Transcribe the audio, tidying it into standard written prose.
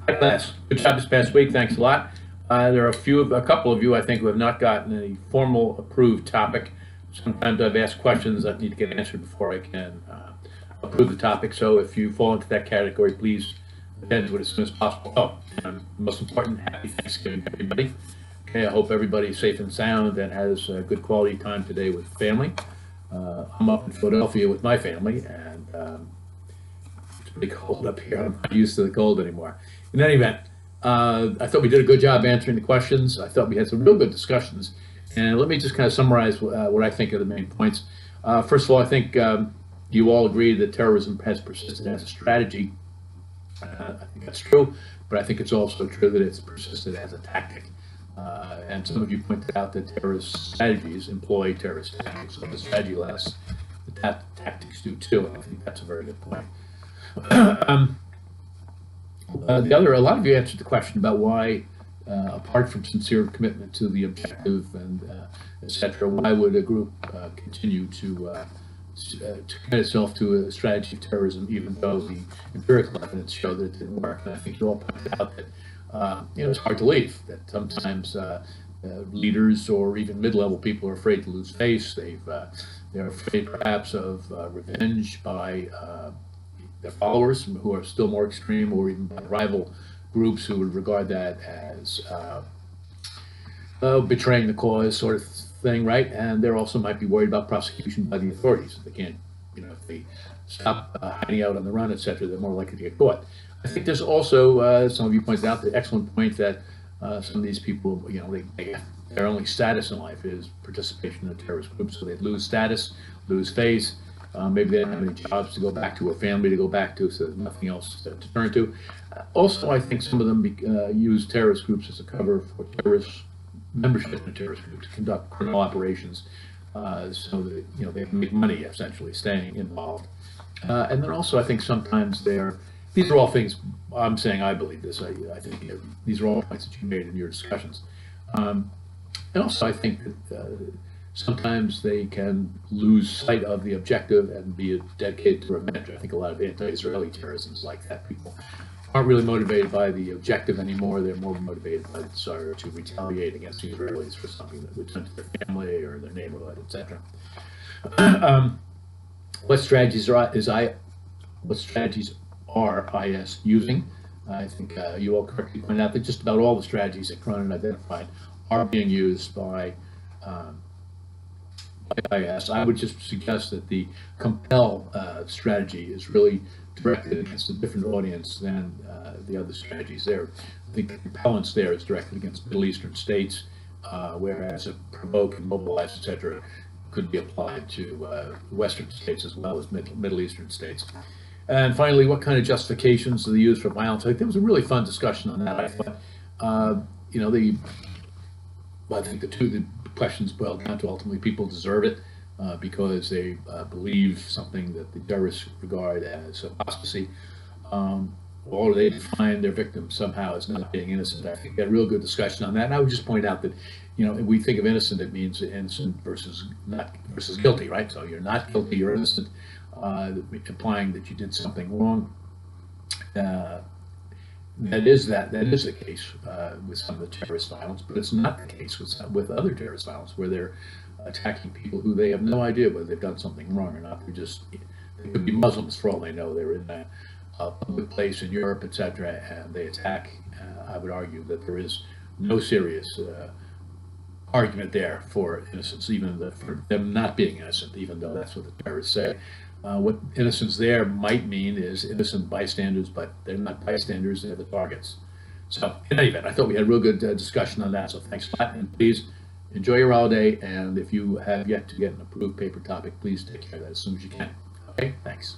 Hi, class. Good job this past week. Thanks a lot. There are a couple of you, I think, who have not gotten a formal approved topic. Sometimes I've asked questions that need to get answered before I can approve the topic. So if you fall into that category, please attend to it as soon as possible. Oh, and most important, happy Thanksgiving, everybody. Okay, I hope everybody's safe and sound and has a good quality time today with family. I'm up in Philadelphia with my family, and it's pretty cold up here. I'm not used to the cold anymore. In any event, I thought we did a good job answering the questions. I thought we had some real good discussions. And let me just kind of summarize what I think are the main points. First of all, I think you all agree that terrorism has persisted as a strategy. I think that's true, but I think it's also true that it's persisted as a tactic. And some of you pointed out that terrorist strategies employ terrorist tactics. So the strategy lasts, the tactics do too. And I think that's a very good point. A lot of you answered the question about why, apart from sincere commitment to the objective and etc., why would a group continue to commit itself to a strategy of terrorism, even though the empirical evidence showed that it didn't work? And I think you all pointed out that it's hard to leave. That sometimes leaders or even mid-level people are afraid to lose face. They're afraid perhaps of revenge by their followers who are still more extreme, or even by rival groups who would regard that as betraying the cause sort of thing, right? And they also might be worried about prosecution by the authorities. They can't, if they stop hiding out on the run, etc., they're more likely to get caught. I think there's also, some of you pointed out the excellent point that some of these people, their only status in life is participation in a terrorist group, so they'd lose status, lose face. Maybe they don't have any jobs to go back to, or family to go back to, so there's nothing else to turn to. Also, I think some of them use terrorist groups as a cover for terrorist membership in a terrorist group to conduct criminal operations, so that they can make money essentially staying involved. And then also, I think sometimes these are all things I'm saying. I believe this. I think these are all points that you made in your discussions. And also, I think that sometimes they can lose sight of the objective and be dedicated to revenge. I think a lot of anti-Israeli terrorism is like that. People aren't really motivated by the objective anymore. They're more motivated by the desire to retaliate against the Israelis for something that would done to their family or their neighborhood, etc. What strategies are IS using? I think you all correctly pointed out that just about all the strategies that Cronin identified are being used by IS. I would just suggest that the compel strategy is really directed against a different audience than the other strategies there. I think the compellence there is directed against Middle Eastern states, whereas a provoke and mobilize, etc., could be applied to Western states as well as Middle Eastern states. And finally, what kind of justifications do they use for violence? I think there was a really fun discussion on that. I thought, I think the questions boil down to ultimately people deserve it because they believe something that the terrorists regard as apostasy, or they define their victim somehow as not being innocent. I think we had a real good discussion on that. And I would just point out that, we think of innocent, it means innocent versus guilty, right? So you're not guilty, you're innocent, implying that you did something wrong. That is the case with some of the terrorist violence, but it's not the case with other terrorist violence where they're attacking people who they have no idea whether they've done something wrong or not. They could be Muslims for all they know. They're in a public place in Europe, etc., and they attack. I would argue that there is no serious argument there for innocence, even for them not being innocent, even though that's what the terrorists say. What innocence there might mean is innocent bystanders, but they're not bystanders, they're the targets. So in any event, I thought we had a real good discussion on that, so thanks a lot, and please enjoy your holiday, and if you have yet to get an approved paper topic, please take care of that as soon as you can. Okay, thanks.